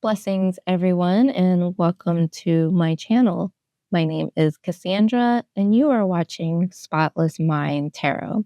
Blessings, everyone, and welcome to my channel. My name is Cassandra, and you are watching Spotless Mind Tarot.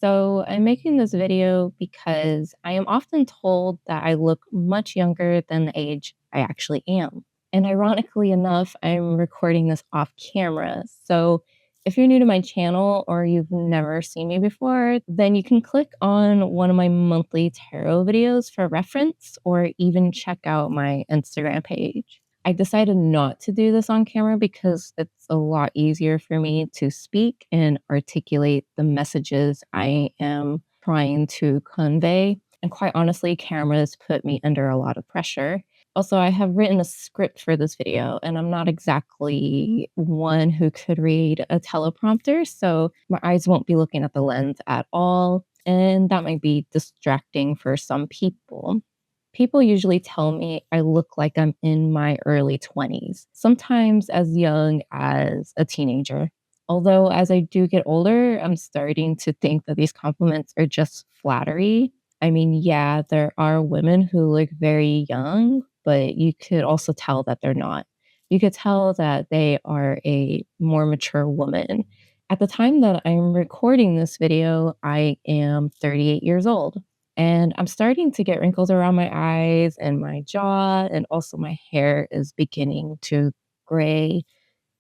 So, I'm making this video because I am often told that I look much younger than the age I actually am. And ironically enough, I'm recording this off camera. So, if you're new to my channel or you've never seen me before, then you can click on one of my monthly tarot videos for reference or even check out my Instagram page. I decided not to do this on camera because it's a lot easier for me to speak and articulate the messages I am trying to convey. And quite honestly, cameras put me under a lot of pressure. Also, I have written a script for this video, and I'm not exactly one who could read a teleprompter, so my eyes won't be looking at the lens at all, and that might be distracting for some people. People usually tell me I look like I'm in my early 20s, sometimes as young as a teenager. Although, as I do get older, I'm starting to think that these compliments are just flattery. I mean, yeah, there are women who look very young, but you could also tell that they're not. You could tell that they are a more mature woman. At the time that I'm recording this video, I am 38 years old. And I'm starting to get wrinkles around my eyes and my jaw, and also my hair is beginning to gray.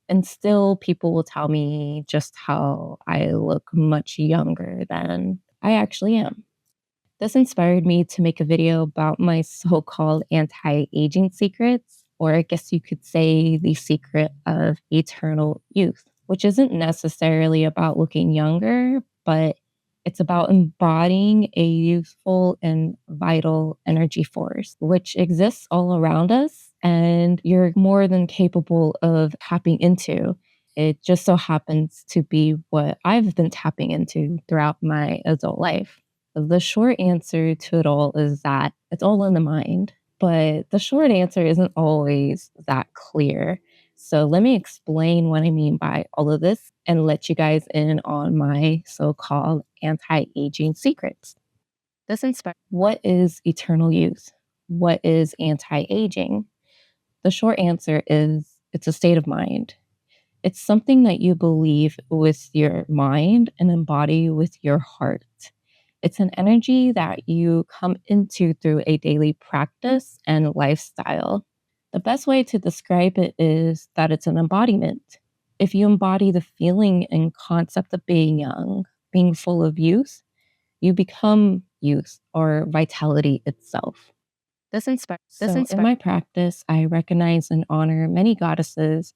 And still, people will tell me just how I look much younger than I actually am. This inspired me to make a video about my so called anti aging secrets, or I guess you could say the secret of eternal youth, which isn't necessarily about looking younger, but it's about embodying a youthful and vital energy force, which exists all around us, and you're more than capable of tapping into. It just so happens to be what I've been tapping into throughout my adult life. The short answer to it all is that it's all in the mind, but the short answer isn't always that clear. So let me explain what I mean by all of this and let you guys in on my so-called anti-aging secrets. What is eternal youth? What is anti-aging? The short answer is it's a state of mind. It's something that you believe with your mind and embody with your heart. It's an energy that you come into through a daily practice and lifestyle. The best way to describe it is that it's an embodiment. If you embody the feeling and concept of being young, being full of youth, you become youth or vitality itself. In my practice, I recognize and honor many goddesses,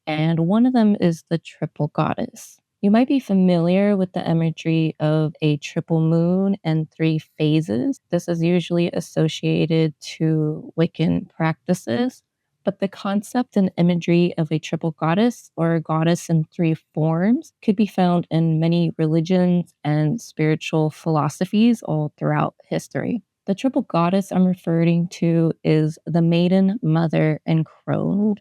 and one of them is the triple goddess. You might be familiar with the imagery of a triple moon and three phases. This is usually associated to Wiccan practices, but the concept and imagery of a triple goddess or a goddess in three forms could be found in many religions and spiritual philosophies all throughout history. The triple goddess I'm referring to is the maiden, mother, and crone.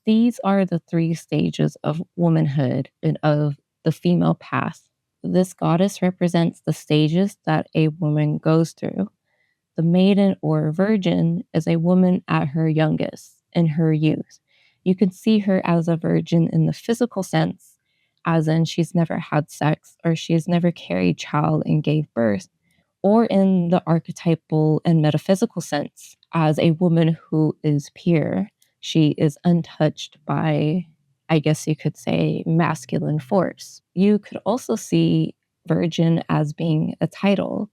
These are the three stages of womanhood and of the female path. This goddess represents the stages that a woman goes through. The maiden or virgin is a woman at her youngest, in her youth. You can see her as a virgin in the physical sense, as in she's never had sex or she has never carried child and gave birth, or in the archetypal and metaphysical sense, as a woman who is pure. She is untouched by, I guess you could say, masculine force. You could also see virgin as being a title.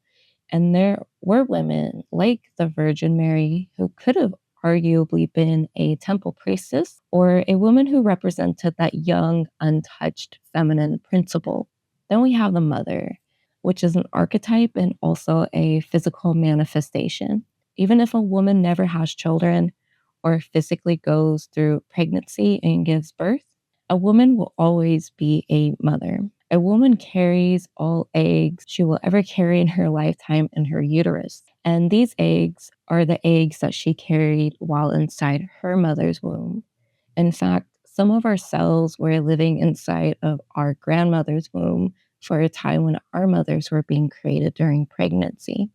And there were women like the Virgin Mary who could have arguably been a temple priestess or a woman who represented that young, untouched feminine principle. Then we have the mother, which is an archetype and also a physical manifestation. Even if a woman never has children or physically goes through pregnancy and gives birth, a woman will always be a mother. A woman carries all eggs she will ever carry in her lifetime in her uterus. And these eggs are the eggs that she carried while inside her mother's womb. In fact, some of our cells were living inside of our grandmother's womb for a time when our mothers were being created during pregnancy.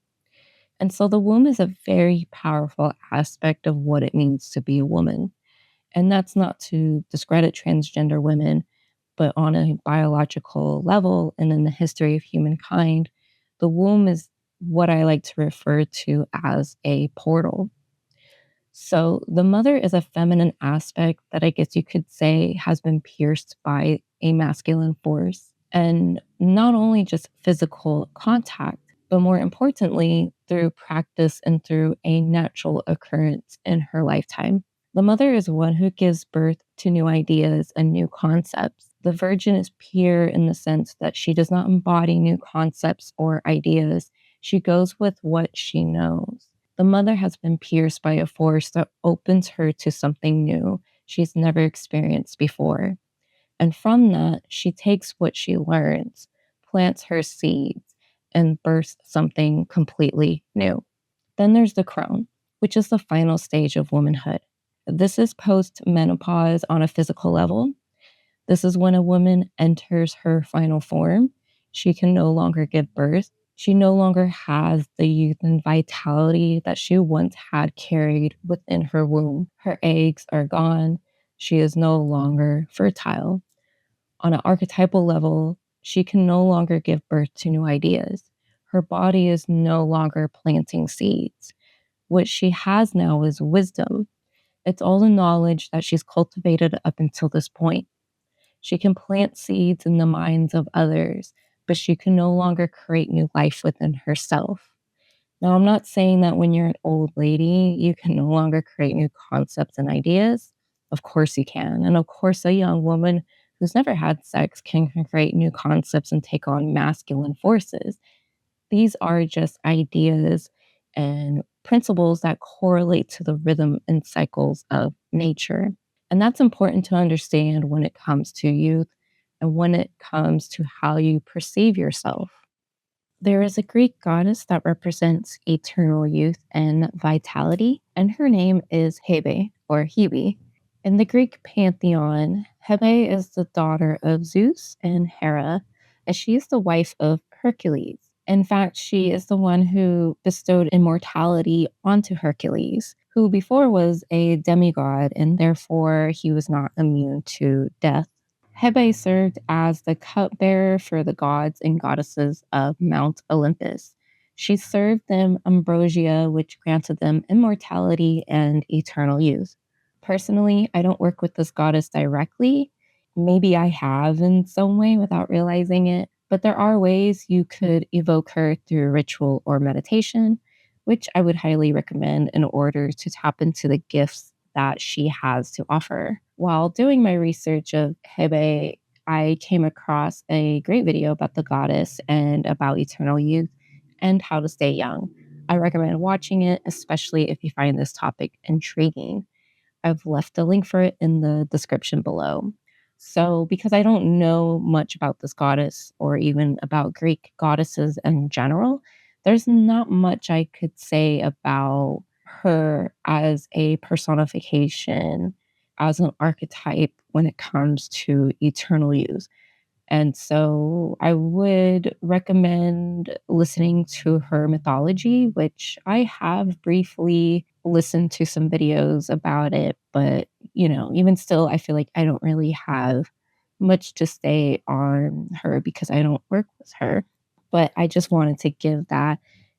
And so the womb is a very powerful aspect of what it means to be a woman. And that's not to discredit transgender women, but on a biological level and in the history of humankind, the womb is what I like to refer to as a portal. So the mother is a feminine aspect that I guess you could say has been pierced by a masculine force. And not only just physical contact, but more importantly, through practice and through a natural occurrence in her lifetime. The mother is one who gives birth to new ideas and new concepts. The virgin is pure in the sense that she does not embody new concepts or ideas. She goes with what she knows. The mother has been pierced by a force that opens her to something new she's never experienced before. And from that, she takes what she learns, plants her seeds, and births something completely new. Then there's the crone, which is the final stage of womanhood. This is post menopause on a physical level. This is when a woman enters her final form. She can no longer give birth. She no longer has the youth and vitality that she once had carried within her womb. Her eggs are gone. She is no longer fertile. On an archetypal level, she can no longer give birth to new ideas. Her body is no longer planting seeds. What she has now is wisdom. It's all the knowledge that she's cultivated up until this point. She can plant seeds in the minds of others, but she can no longer create new life within herself. Now, I'm not saying that when you're an old lady, you can no longer create new concepts and ideas. Of course, you can. And of course, a young woman who's never had sex can create new concepts and take on masculine forces. These are just ideas and principles that correlate to the rhythm and cycles of nature. And that's important to understand when it comes to youth and when it comes to how you perceive yourself. There is a Greek goddess that represents eternal youth and vitality, and her name is Hebe or Hebe. In the Greek pantheon, Hebe is the daughter of Zeus and Hera, and she is the wife of Hercules. In fact, she is the one who bestowed immortality onto Hercules, who before was a demigod, and therefore he was not immune to death. Hebe served as the cupbearer for the gods and goddesses of Mount Olympus. She served them ambrosia, which granted them immortality and eternal youth. Personally, I don't work with this goddess directly. Maybe I have in some way without realizing it, but there are ways you could evoke her through ritual or meditation, which I would highly recommend in order to tap into the gifts that she has to offer. While doing my research of Hebe, I came across a great video about the goddess and about eternal youth and how to stay young. I recommend watching it, especially if you find this topic intriguing. I've left a link for it in the description below. So, because I don't know much about this goddess or even about Greek goddesses in general, there's not much I could say about her as a personification, as an archetype when it comes to eternal youth. And so I would recommend listening to her mythology, which I have briefly listened to some videos about it. But, even still, I feel like I don't really have much to say on her because I don't work with her. But I just wanted to give that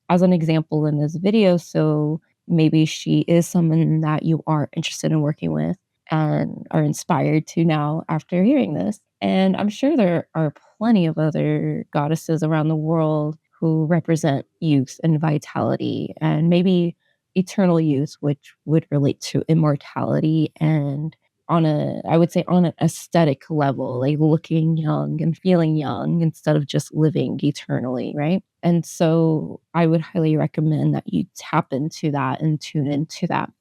as an example in this video. So maybe she is someone that you are interested in working with and are inspired to now after hearing this. And I'm sure there are plenty of other goddesses around the world who represent youth and vitality and maybe eternal youth, which would relate to immortality and I would say on an aesthetic level, like looking young and feeling young instead of just living eternally, right? And so I would highly recommend that you tap into that and tune into that.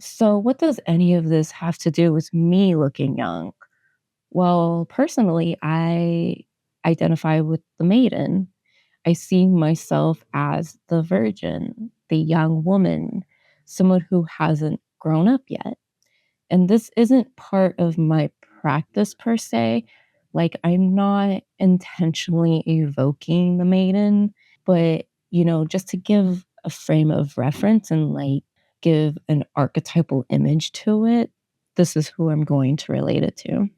So, what does any of this have to do with me looking young? Well, personally, I identify with the maiden. I see myself as the virgin, the young woman, someone who hasn't grown up yet. And this isn't part of my practice per se. Like, I'm not intentionally evoking the maiden, but just to give a frame of reference and like give an archetypal image to it, this is who I'm going to relate it to.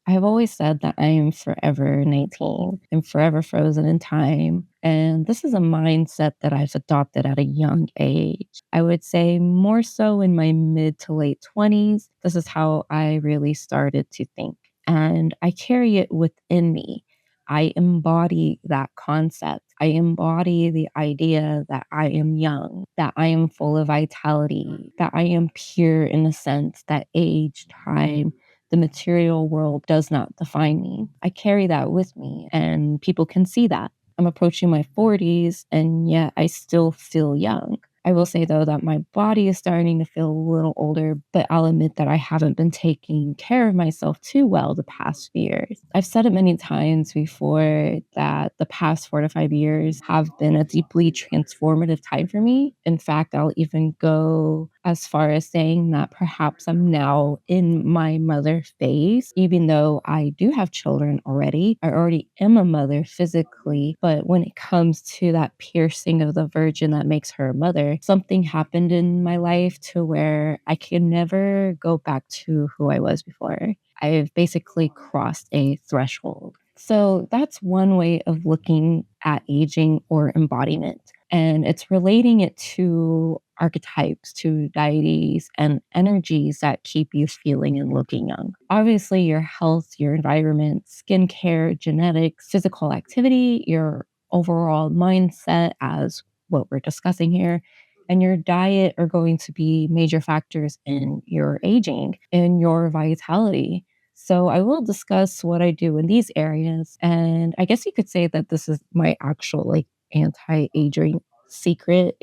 I've always said that I am forever 19 and forever frozen in time. And this is a mindset that I've adopted at a young age. I would say more so in my mid to late 20s. This is how I really started to think. And I carry it within me. I embody that concept. I embody the idea that I am young, that I am full of vitality, that I am pure in the sense that age, time, the material world does not define me. I carry that with me, and people can see that. I'm approaching my 40s, and yet I still feel young. I will say, though, that my body is starting to feel a little older, but I'll admit that I haven't been taking care of myself too well the past few years. I've said it many times before that the past 4 to 5 years have been a deeply transformative time for me. In fact, I'll even go as far as saying that perhaps I'm now in my mother phase, even though I do have children already. I already am a mother physically, but when it comes to that piercing of the virgin that makes her a mother, something happened in my life to where I can never go back to who I was before. I've basically crossed a threshold. So that's one way of looking at aging or embodiment. And it's relating it to archetypes, to deities, and energies that keep you feeling and looking young. Obviously, your health, your environment, skincare, genetics, physical activity, your overall mindset, as what we're discussing here, and your diet are going to be major factors in your aging and your vitality. So I will discuss what I do in these areas. And I guess you could say that this is my actual like anti-aging secret,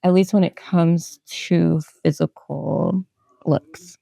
at least when it comes to physical looks.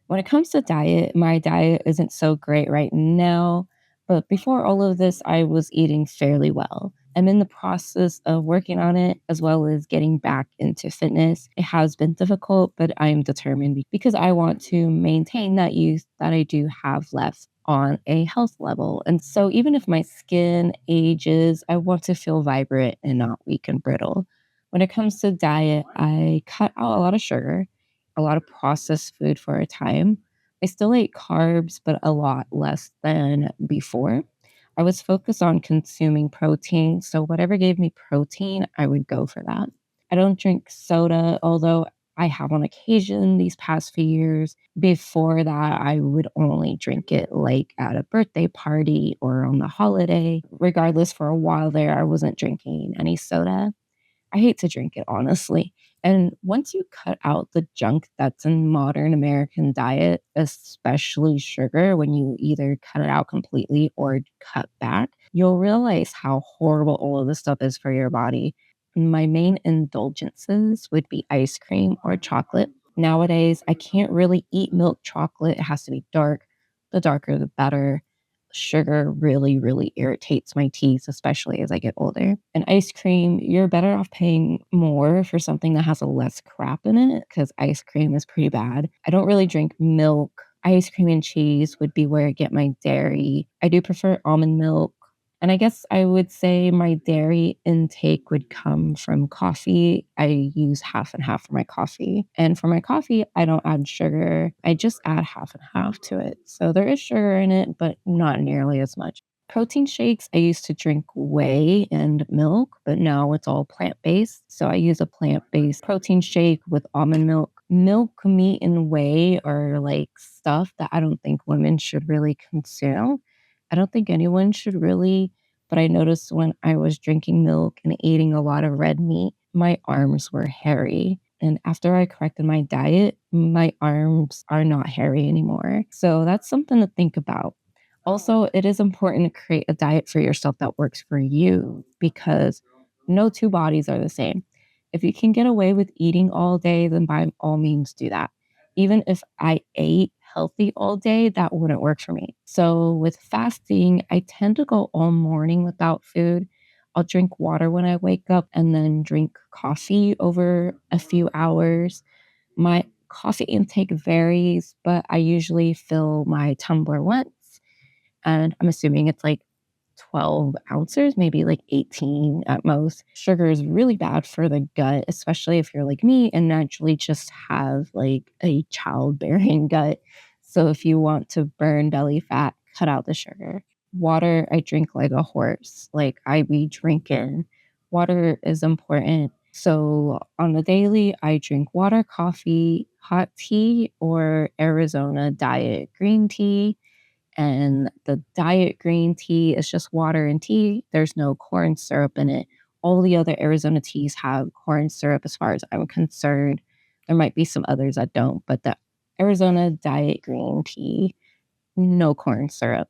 When it comes to diet, my diet isn't so great right now, but before all of this, I was eating fairly well. I'm in the process of working on it as well as getting back into fitness. It has been difficult, but I am determined because I want to maintain that youth that I do have left on a health level. And so even if my skin ages, I want to feel vibrant and not weak and brittle. When it comes to diet, I cut out a lot of sugar, a lot of processed food for a time. I still ate carbs, but a lot less than before. I was focused on consuming protein, so whatever gave me protein, I would go for that. I don't drink soda, although I have on occasion these past few years. Before that, I would only drink it like at a birthday party or on the holiday. Regardless, for a while there, I wasn't drinking any soda. I hate to drink it, honestly. And once you cut out the junk that's in modern American diet, especially sugar, when you either cut it out completely or cut back, you'll realize how horrible all of this stuff is for your body. My main indulgences would be ice cream or chocolate. Nowadays, I can't really eat milk chocolate. It has to be dark. The darker, the better. Sugar really, really irritates my teeth, especially as I get older. And ice cream, you're better off paying more for something that has a less crap in it because ice cream is pretty bad. I don't really drink milk. Ice cream and cheese would be where I get my dairy. I do prefer almond milk. And I guess I would say my dairy intake would come from coffee. I use half and half for my coffee. And for my coffee, I don't add sugar. I just add half and half to it. So there is sugar in it, but not nearly as much. Protein shakes, I used to drink whey and milk, but now it's all plant based. So I use a plant based protein shake with almond milk. Milk, meat, and whey are like stuff that I don't think women should really consume. I don't think anyone should really, but I noticed when I was drinking milk and eating a lot of red meat, my arms were hairy. And after I corrected my diet, my arms are not hairy anymore. So that's something to think about. Also, it is important to create a diet for yourself that works for you because no two bodies are the same. If you can get away with eating all day, then by all means do that. Even if I ate healthy all day, that wouldn't work for me. So with fasting, I tend to go all morning without food. I'll drink water when I wake up and then drink coffee over a few hours. My coffee intake varies, but I usually fill my tumbler once. And I'm assuming it's like 12 ounces, maybe like 18 at most. Sugar is really bad for the gut, especially if you're like me and naturally just have like a childbearing gut. So if you want to burn belly fat, cut out the sugar. Water, I drink like a horse. Like I be drinking. Water is important. So on the daily, I drink water, coffee, hot tea, or Arizona diet green tea. And the diet green tea is just water and tea. There's no corn syrup in it. All the other Arizona teas have corn syrup, as far as I'm concerned. There might be some others that don't, but the Arizona diet green tea, no corn syrup.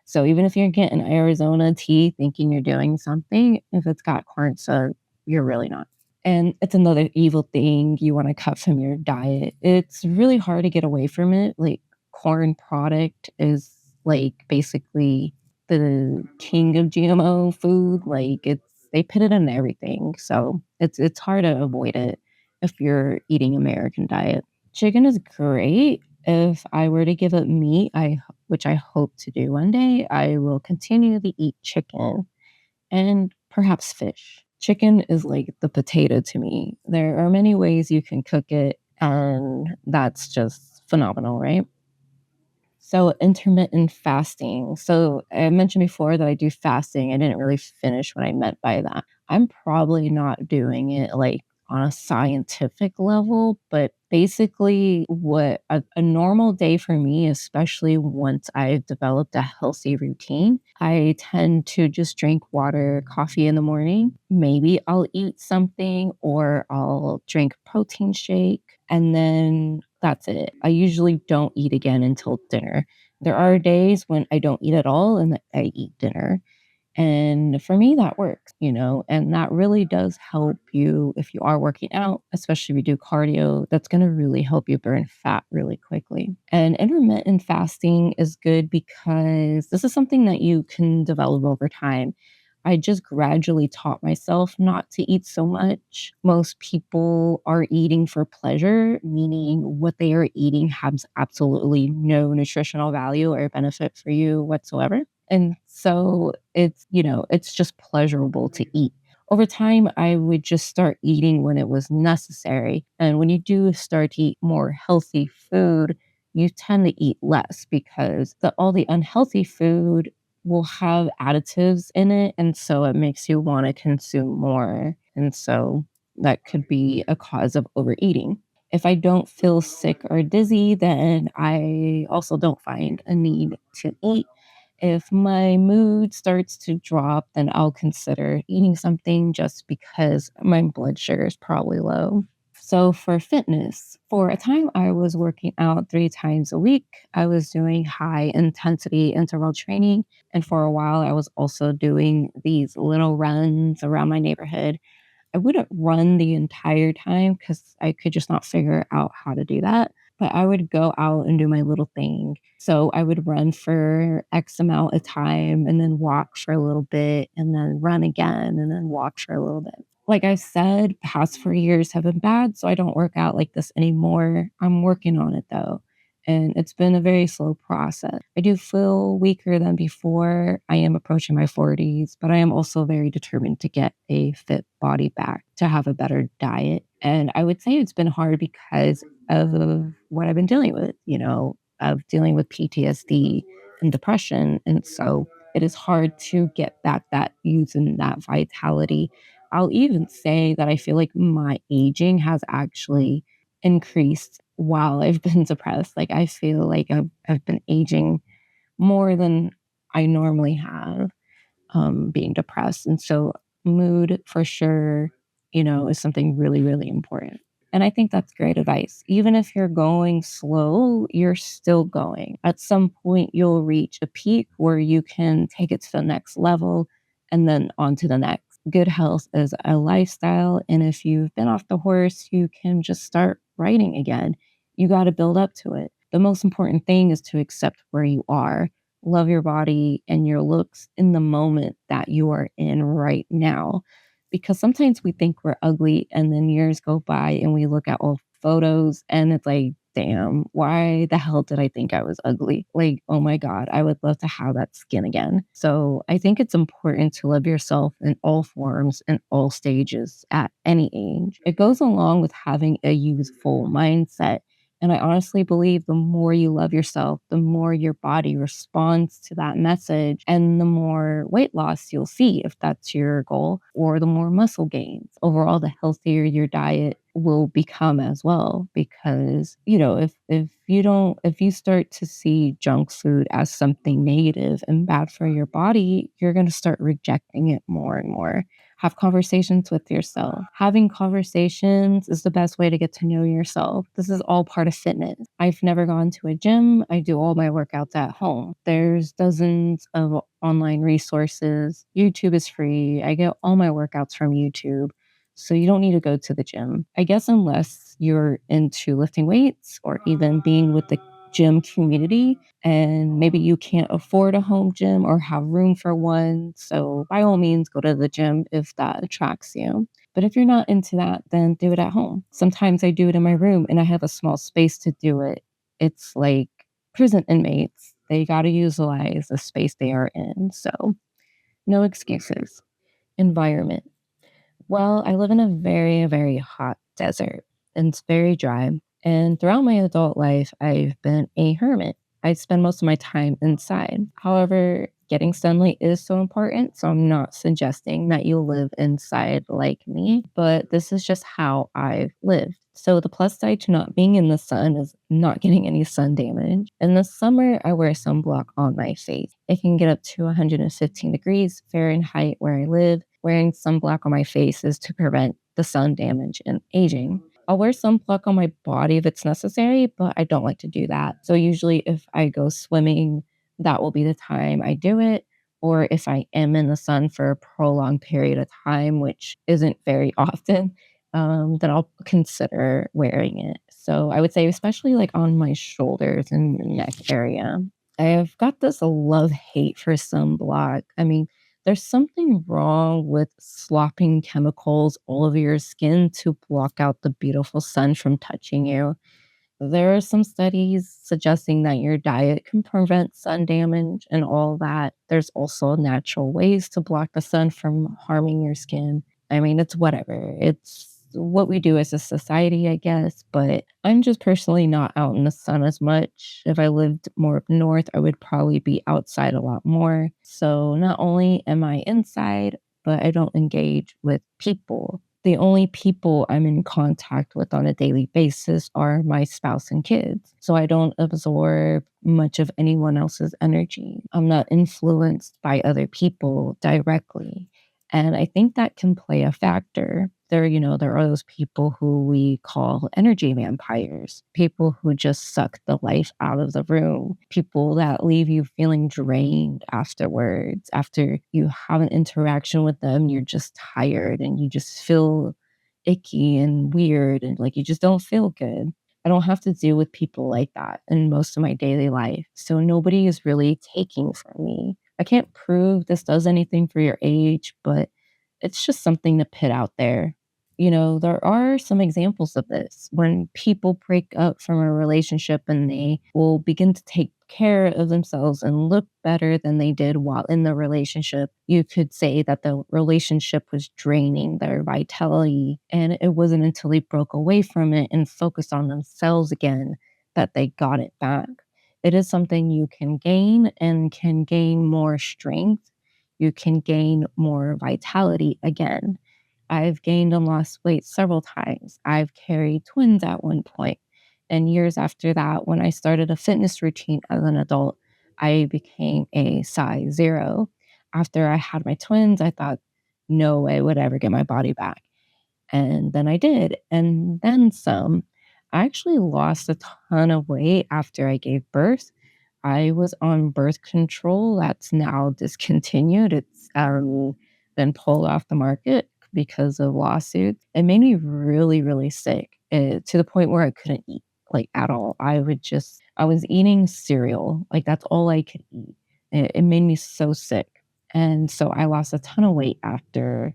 So even if you're getting Arizona tea thinking you're doing something, if it's got corn syrup, you're really not. And it's another evil thing you want to cut from your diet. It's really hard to get away from it. Like corn product is like basically the king of GMO food. Like they put it in everything. So it's hard to avoid it if you're eating American diet. Chicken is great. If I were to give up meat, which I hope to do one day, I will continue to eat chicken and perhaps fish. Chicken is like the potato to me. There are many ways you can cook it, and that's just phenomenal, right? So, intermittent fasting. So, I mentioned before that I do fasting. I didn't really finish what I meant by that. I'm probably not doing it like on a scientific level, but basically, what a normal day for me, especially once I've developed a healthy routine, I tend to just drink water, coffee in the morning. Maybe I'll eat something or I'll drink protein shake, and then that's it. I usually don't eat again until dinner. There are days when I don't eat at all and I eat dinner. And for me, that works, and that really does help you if you are working out, especially if you do cardio. That's going to really help you burn fat really quickly. And intermittent fasting is good because this is something that you can develop over time. I just gradually taught myself not to eat so much. Most people are eating for pleasure, meaning what they are eating has absolutely no nutritional value or benefit for you whatsoever. And so it's just pleasurable to eat. Over time, I would just start eating when it was necessary. And when you do start to eat more healthy food, you tend to eat less because all the unhealthy food will have additives in it. And so it makes you want to consume more. And so that could be a cause of overeating. If I don't feel sick or dizzy, then I also don't find a need to eat. If my mood starts to drop, then I'll consider eating something just because my blood sugar is probably low. So for fitness, for a time I was working out 3 times a week. I was doing high intensity interval training. And for a while, I was also doing these little runs around my neighborhood. I wouldn't run the entire time because I could just not figure out how to do that. But I would go out and do my little thing. So I would run for X amount of time and then walk for a little bit and then run again and then walk for a little bit. Like I said, past 4 years have been bad. So I don't work out like this anymore. I'm working on it though. And it's been a very slow process. I do feel weaker than before. I am approaching my 40s, but I am also very determined to get a fit body back, to have a better diet. And I would say it's been hard because of what I've been dealing with, of dealing with PTSD and depression. And so it is hard to get back that using that vitality. I'll even say that I feel like my aging has actually increased while I've been depressed. Like I feel like I've been aging more than I normally have, being depressed. And so mood for sure, is something really, really important. And I think that's great advice. Even if you're going slow, you're still going. At some point, you'll reach a peak where you can take it to the next level and then on to the next. Good health is a lifestyle. And if you've been off the horse, you can just start writing again. You got to build up to it. The most important thing is to accept where you are, love your body and your looks in the moment that you are in right now. Because sometimes we think we're ugly and then years go by and we look at old photos and it's like damn, why the hell did I think I was ugly? Like, oh my God, I would love to have that skin again. So I think it's important to love yourself in all forms and all stages at any age. It goes along with having a youthful mindset. And I honestly believe the more you love yourself, the more your body responds to that message and the more weight loss you'll see if that's your goal, or the more muscle gains. Overall, the healthier your diet will become as well, because if you start to see junk food as something negative and bad for your body, you're going to start rejecting it more and more. Have conversations with yourself. Having conversations is the best way to get to know yourself. This is all part of fitness. I've never gone to a gym. I do all my workouts at home. There's dozens of online resources. YouTube is free. I get all my workouts from YouTube. So you don't need to go to the gym. I guess unless you're into lifting weights or even being with the gym community, and maybe you can't afford a home gym or have room for one. So by all means, go to the gym if that attracts you. But if you're not into that, then do it at home. Sometimes I do it in my room and I have a small space to do it. It's like prison inmates. They got to utilize the space they are in. So no excuses. Environment. Well, I live in a very, very hot desert, and it's very dry. And throughout my adult life, I've been a hermit. I spend most of my time inside. However, getting sunlight is so important, so I'm not suggesting that you live inside like me, but this is just how I've lived. So the plus side to not being in the sun is not getting any sun damage. In the summer, I wear sunblock on my face. It can get up to 115 degrees Fahrenheit where I live. Wearing sunblock on my face is to prevent the sun damage and aging. I'll wear sunblock on my body if it's necessary, but I don't like to do that. So usually if I go swimming, that will be the time I do it. Or if I am in the sun for a prolonged period of time, which isn't very often, then I'll consider wearing it. So I would say, especially like on my shoulders and neck area, I've got this love hate for sunblock. I mean, there's something wrong with slopping chemicals all over your skin to block out the beautiful sun from touching you. There are some studies suggesting that your diet can prevent sun damage and all that. There's also natural ways to block the sun from harming your skin. I mean, it's whatever. It's what we do as a society, I guess. But I'm just personally not out in the sun as much. If I lived more up north, I would probably be outside a lot more. So not only am I inside, but I don't engage with people. The only people I'm in contact with on a daily basis are my spouse and kids. So I don't absorb much of anyone else's energy. I'm not influenced by other people directly. And I think that can play a factor. There are those people who we call energy vampires, people who just suck the life out of the room, people that leave you feeling drained afterwards. After you have an interaction with them, you're just tired and you just feel icky and weird and like you just don't feel good. I don't have to deal with people like that in most of my daily life. So nobody is really taking from me. I can't prove this does anything for your age, but it's just something to put out there. There are some examples of this when people break up from a relationship and they will begin to take care of themselves and look better than they did while in the relationship. You could say that the relationship was draining their vitality, and it wasn't until they broke away from it and focused on themselves again that they got it back. It is something you can gain and can gain more strength. You can gain more vitality again. I've gained and lost weight several times. I've carried twins at one point. And years after that, when I started a fitness routine as an adult, I became a size 0. After I had my twins, I thought, no way would I ever get my body back. And then I did, and then some. I actually lost a ton of weight after I gave birth. I was on birth control that's now discontinued. It's been pulled off the market because of lawsuits. It made me really, really sick, to the point where I couldn't eat like at all. I was eating cereal. Like that's all I could eat. It made me so sick. And so I lost a ton of weight after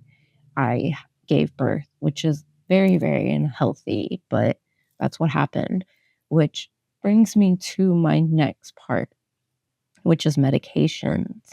I gave birth, which is very, very unhealthy, but that's what happened. which brings me to my next part, which is medications.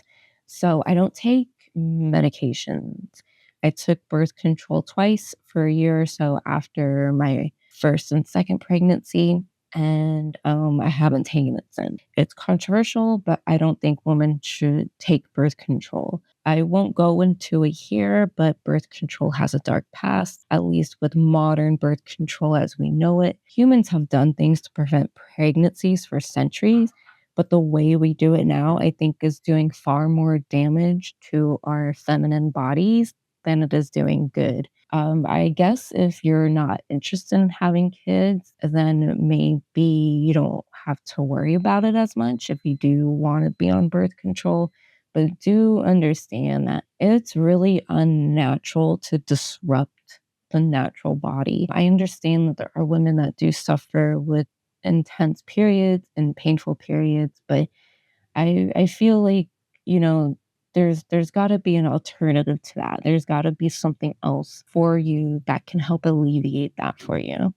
So I don't take medications. I took birth control twice for a year or so after my first and second pregnancy, and I haven't taken it since. It's controversial, but I don't think women should take birth control. I won't go into it here, but birth control has a dark past, at least with modern birth control as we know it. Humans have done things to prevent pregnancies for centuries, but the way we do it now, I think, is doing far more damage to our feminine bodies than it is doing good. I guess if you're not interested in having kids, then maybe you don't have to worry about it as much if you do want to be on birth control. But do understand that it's really unnatural to disrupt the natural body. I understand that there are women that do suffer with intense periods and painful periods, but I feel like, you know, there's got to be an alternative to that. There's got to be something else for you that can help alleviate that for you.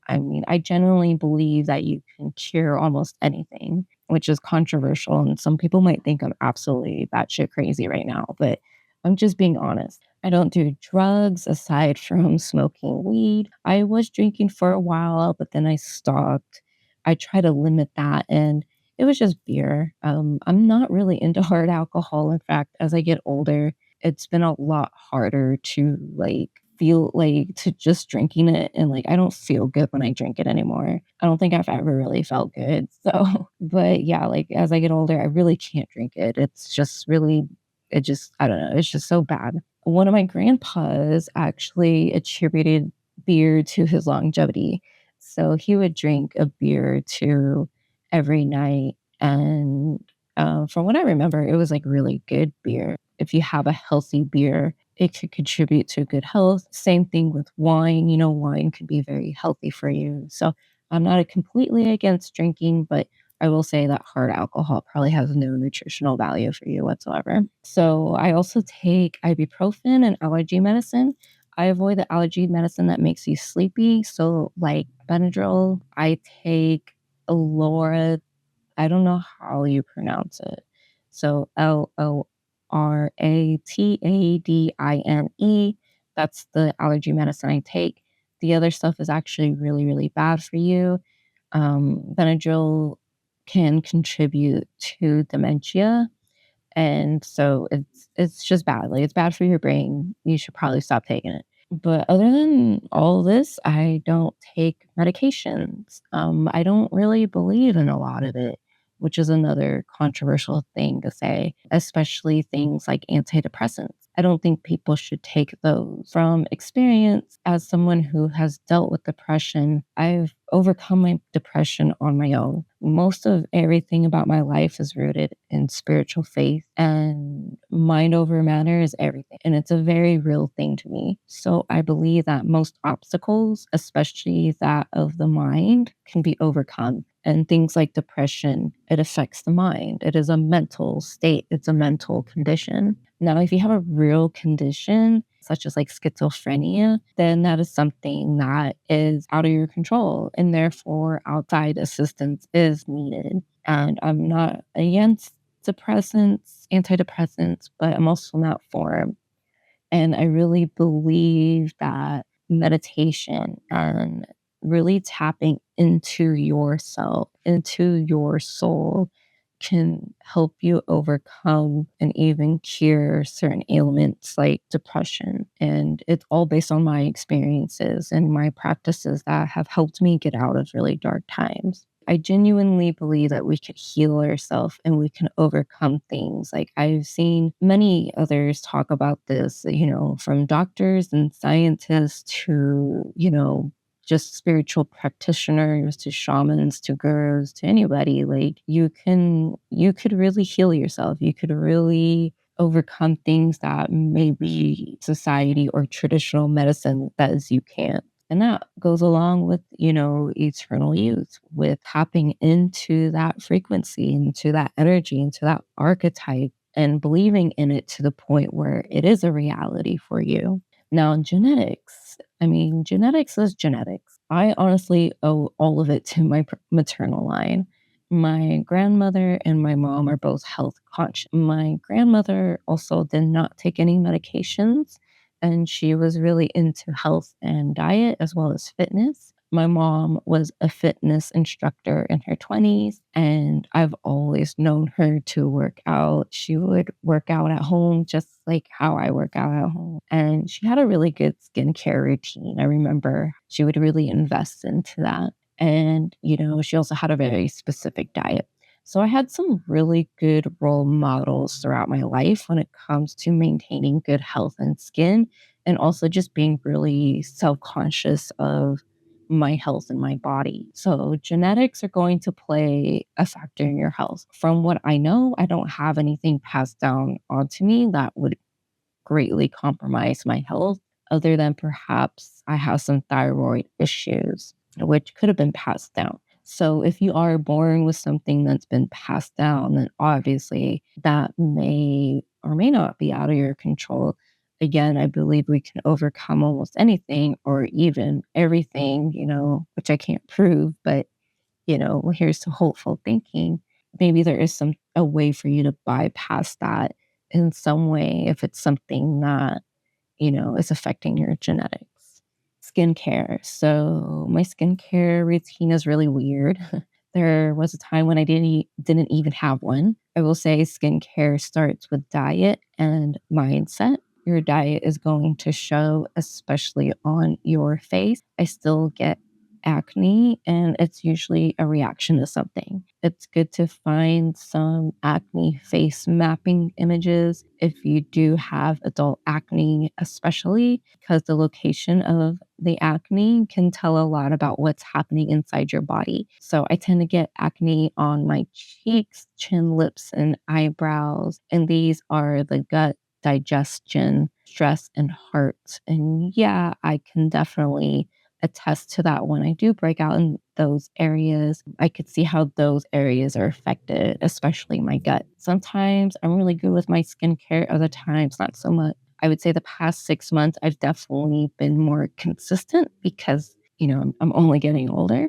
I mean, I genuinely believe that you can cure almost anything, which is controversial. And some people might think I'm absolutely batshit crazy right now, but I'm just being honest. I don't do drugs aside from smoking weed. I was drinking for a while, but then I stopped. I try to limit that, and it was just beer. I'm not really into hard alcohol. In fact, as I get older, it's been a lot harder to feel like to just drinking it, and I don't feel good when I drink it anymore. I don't think I've ever really felt good. So, but yeah, as I get older, I really can't drink it. It's just really, it just, I don't know, it's just so bad. One of my grandpas actually attributed beer to his longevity. So he would drink a beer or two every night. And from what I remember, it was really good beer. If you have a healthy beer, it could contribute to good health. Same thing with wine. You know, wine can be very healthy for you. So I'm not completely against drinking, but I will say that hard alcohol probably has no nutritional value for you whatsoever. So I also take ibuprofen and allergy medicine. I avoid the allergy medicine that makes you sleepy. So like Benadryl, I take Alora. I don't know how you pronounce it. So Loratadine. That's the allergy medicine I take. The other stuff is actually really, really bad for you. Benadryl can contribute to dementia, and so it's just bad. It's bad for your brain. You should probably stop taking it. But other than all this, I don't take medications. I don't really believe in a lot of it, which is another controversial thing to say, especially things like antidepressants. I don't think people should take those. From experience, as someone who has dealt with depression, I've overcome my depression on my own. Most of everything about my life is rooted in spiritual faith, and mind over matter is everything. And it's a very real thing to me. So I believe that most obstacles, especially that of the mind, can be overcome. And things like depression, it affects the mind. It is a mental state, it's a mental condition. Now, if you have a real condition, such as schizophrenia, then that is something that is out of your control, and therefore outside assistance is needed. And I'm not against antidepressants, but I'm also not for 'em. And I really believe that meditation and really tapping into yourself, into your soul, can help you overcome and even cure certain ailments like depression. And it's all based on my experiences and my practices that have helped me get out of really dark times. I genuinely believe that we could heal ourselves and we can overcome things. I've seen many others talk about this, from doctors and scientists to, just spiritual practitioners to shamans to gurus to anybody. You could really heal yourself. You could really overcome things that maybe society or traditional medicine says you can't. And that goes along with, eternal youth, with tapping into that frequency, into that energy, into that archetype, and believing in it to the point where it is a reality for you. Now, genetics, I mean, genetics is genetics. I honestly owe all of it to my maternal line. My grandmother and my mom are both health conscious. My grandmother also did not take any medications, and she was really into health and diet as well as fitness. My mom was a fitness instructor in her 20s, and I've always known her to work out. She would work out at home just like how I work out at home. And she had a really good skincare routine. I remember she would really invest into that. And, she also had a very specific diet. So I had some really good role models throughout my life when it comes to maintaining good health and skin, and also just being really self conscious of my health and my body. So genetics are going to play a factor in your health. From what I know, I don't have anything passed down onto me that would greatly compromise my health, other than perhaps I have some thyroid issues, which could have been passed down. So if you are born with something that's been passed down, then obviously that may or may not be out of your control. Again, I believe we can overcome almost anything or even everything, which I can't prove, but here's to hopeful thinking. Maybe there is a way for you to bypass that in some way if it's something that, is affecting your genetics. Skincare. So my skincare routine is really weird. There was a time when I didn't even have one. I will say skincare starts with diet and mindset. Your diet is going to show, especially on your face. I still get acne, and it's usually a reaction to something. It's good to find some acne face mapping images if you do have adult acne, especially because the location of the acne can tell a lot about what's happening inside your body. So I tend to get acne on my cheeks, chin, lips, and eyebrows. And these are the gut, digestion, stress, and heart. And yeah, I can definitely attest to that when I do break out in those areas. I could see how those areas are affected, especially my gut. Sometimes I'm really good with my skincare, other times not so much. I would say the past 6 months, I've definitely been more consistent because, I'm only getting older.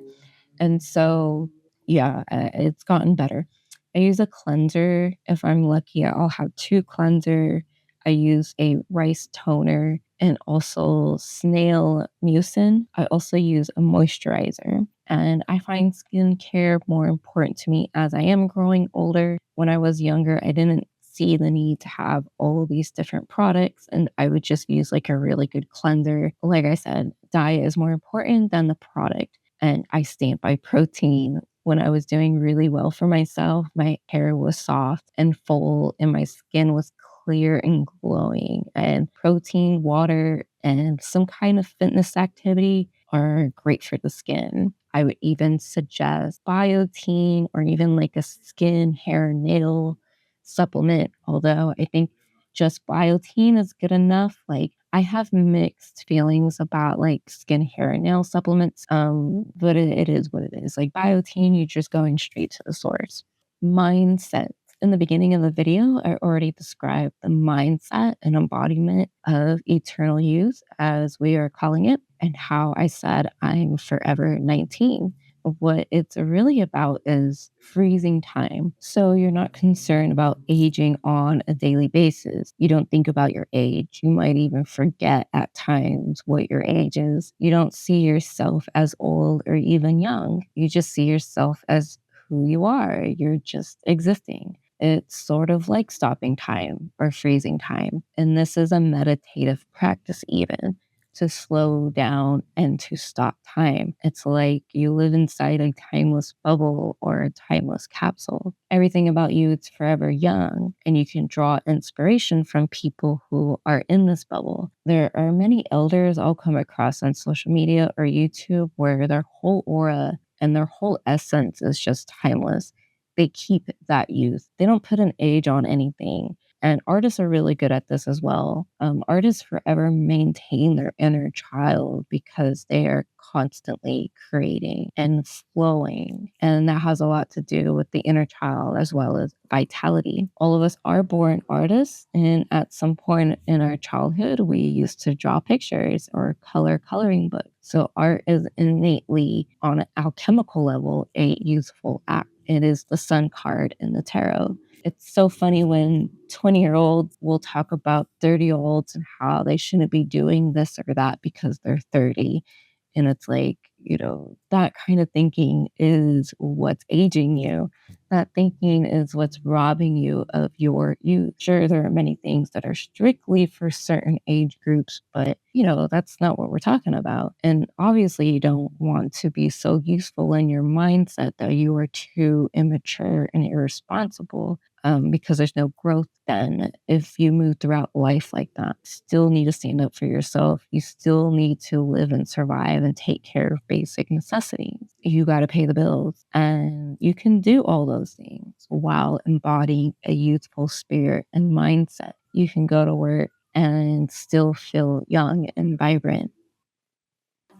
And so, yeah, it's gotten better. I use a cleanser. If I'm lucky, I'll have 2 cleanser. I use a rice toner and also snail mucin. I also use a moisturizer. And I find skincare more important to me as I am growing older. When I was younger, I didn't see the need to have all these different products, and I would just use like a really good cleanser. Like I said, diet is more important than the product, and I stand by protein. When I was doing really well for myself, my hair was soft and full, and my skin was clear and glowing. And protein, water, and some kind of fitness activity are great for the skin. I would even suggest biotin or even like a skin, hair, nail supplement, although I think just biotin is good enough. Like, I have mixed feelings about like skin, hair, and nail supplements. But it is what it is. Like biotin, you're just going straight to the source. Mindset. In the beginning of the video, I already described the mindset and embodiment of eternal youth, as we are calling it, and how I said I'm forever 19. What it's really about is freezing time. So you're not concerned about aging on a daily basis. You don't think about your age. You might even forget at times what your age is. You don't see yourself as old or even young. You just see yourself as who you are. You're just existing. It's sort of like stopping time or freezing time. And this is a meditative practice, even to slow down and to stop time. It's like you live inside a timeless bubble or a timeless capsule. Everything about you is forever young, and you can draw inspiration from people who are in this bubble. There are many elders I'll come across on social media or YouTube where their whole aura and their whole essence is just timeless. They keep that youth. They don't put an age on anything. And artists are really good at this as well. Artists forever maintain their inner child because they are constantly creating and flowing. And that has a lot to do with the inner child as well as vitality. All of us are born artists. And at some point in our childhood, we used to draw pictures or coloring books. So art is innately, on an alchemical level, a useful act. It is the sun card in the tarot. It's so funny when 20-year-olds will talk about 30-year-olds and how they shouldn't be doing this or that because they're 30. And it's like, that kind of thinking is what's aging you. That thinking is what's robbing you of your youth. Sure, there are many things that are strictly for certain age groups, but that's not what we're talking about. And obviously, you don't want to be so useful in your mindset that you are too immature and irresponsible, because there's no growth then if you move throughout life like that. Still need to stand up for yourself. You still need to live and survive and take care of basic necessities. You got to pay the bills. And you can do all those things while embodying a youthful spirit and mindset. You can go to work and still feel young and vibrant.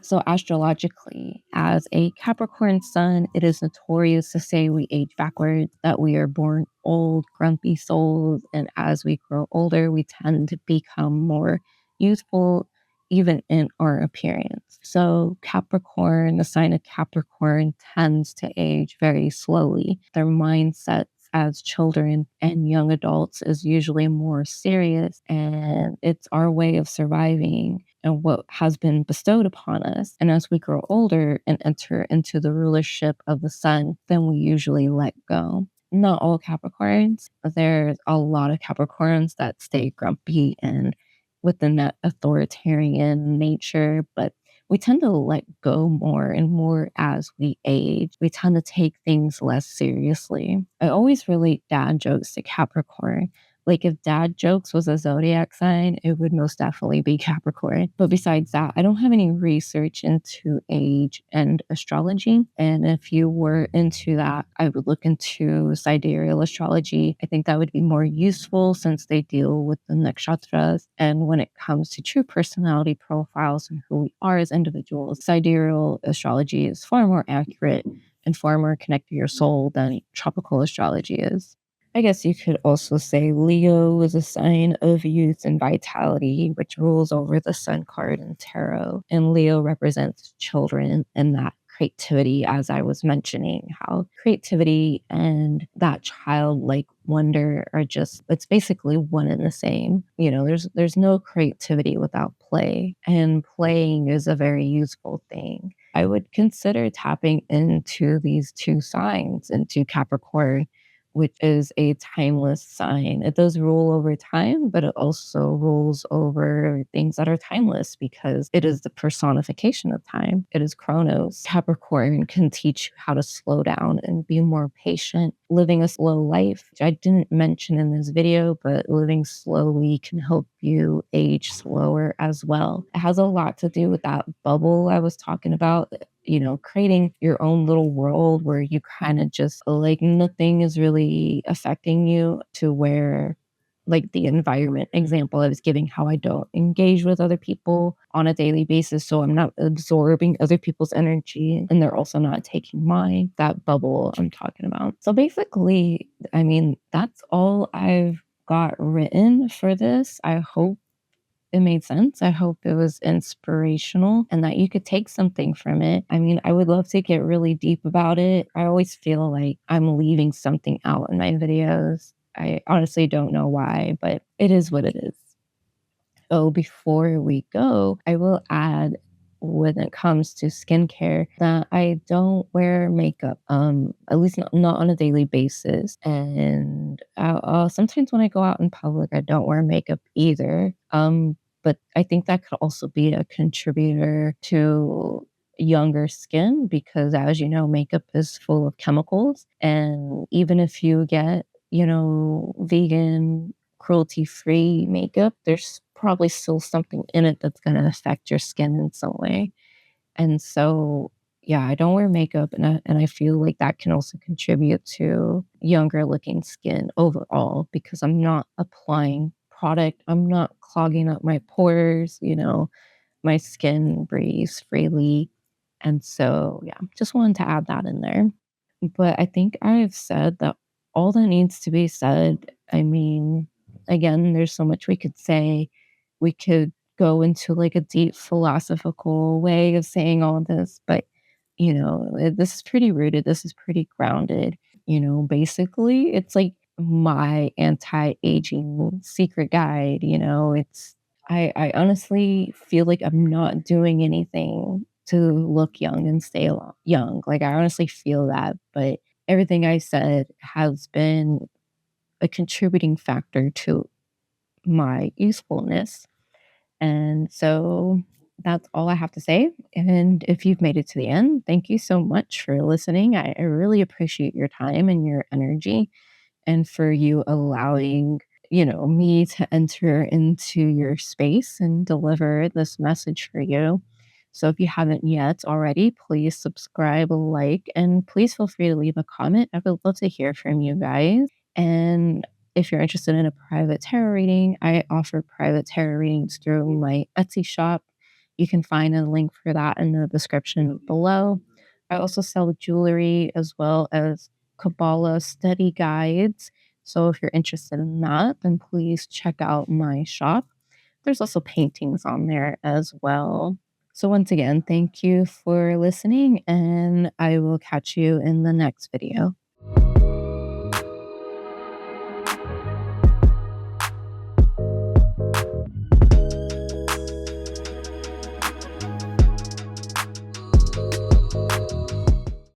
So, astrologically, as a Capricorn sun, it is notorious to say we age backwards, that we are born old, grumpy souls. And as we grow older, we tend to become more youthful, even in our appearance. So, Capricorn, the sign of Capricorn, tends to age very slowly. Their mindsets as children and young adults is usually more serious, and it's our way of surviving and what has been bestowed upon us. And as we grow older and enter into the rulership of the sun, then we usually let go. Not all Capricorns. There's a lot of Capricorns that stay grumpy and within that authoritarian nature, but we tend to let go more and more as we age. We tend to take things less seriously. I always relate dad jokes to Capricorn. Like if dad jokes was a zodiac sign, it would most definitely be Capricorn. But besides that, I don't have any research into age and astrology. And if you were into that, I would look into sidereal astrology. I think that would be more useful since they deal with the nakshatras. And when it comes to true personality profiles and who we are as individuals, sidereal astrology is far more accurate and far more connected to your soul than tropical astrology is. I guess you could also say Leo is a sign of youth and vitality, which rules over the sun card in tarot. And Leo represents children and that creativity, as I was mentioning, how creativity and that childlike wonder are just, it's basically one and the same. There's no creativity without play, and playing is a very useful thing. I would consider tapping into these two signs, into Capricorn, which is a timeless sign. It does rule over time, but it also rules over things that are timeless because it is the personification of time. It is Chronos. Capricorn can teach you how to slow down and be more patient. Living a slow life, which I didn't mention in this video, but living slowly can help you age slower as well. It has a lot to do with that bubble I was talking about, creating your own little world where you kind of just like nothing is really affecting you, to where like the environment example I was giving, how I don't engage with other people on a daily basis. So I'm not absorbing other people's energy and they're also not taking mine, that bubble I'm talking about. So basically, I mean, that's all I've got written for this. I hope it made sense. I hope it was inspirational and that you could take something from it. I mean, I would love to get really deep about it. I always feel like I'm leaving something out in my videos. I honestly don't know why, but it is what it is. So before we go, I will add, when it comes to skincare, that I don't wear makeup, at least not on a daily basis. And sometimes when I go out in public, I don't wear makeup either. But I think that could also be a contributor to younger skin because, as you know, makeup is full of chemicals. And even if you get, vegan, cruelty-free makeup, there's probably still something in it that's going to affect your skin in some way. And so, yeah, I don't wear makeup, and I feel like that can also contribute to younger looking skin overall because I'm not applying product. I'm not clogging up my pores, my skin breathes freely. And so, yeah, just wanted to add that in there. But I think I've said that all that needs to be said. I mean, again, there's so much we could say. We could go into like a deep philosophical way of saying all of this, but this is pretty rooted. This is pretty grounded. Basically, it's like my anti-aging secret guide. I honestly feel like I'm not doing anything to look young and stay young. Like, I honestly feel that, but everything I said has been a contributing factor to my usefulness. And so that's all I have to say. And if you've made it to the end, thank you so much for listening. I really appreciate your time and your energy and for you allowing, me to enter into your space and deliver this message for you. So if you haven't yet already, please subscribe, like, and please feel free to leave a comment. I would love to hear from you guys. And if you're interested in a private tarot reading, I offer private tarot readings through my Etsy shop. You can find a link for that in the description below. I also sell jewelry as well as Kabbalah study guides. So if you're interested in that, then please check out my shop. There's also paintings on there as well. So once again, thank you for listening, and I will catch you in the next video.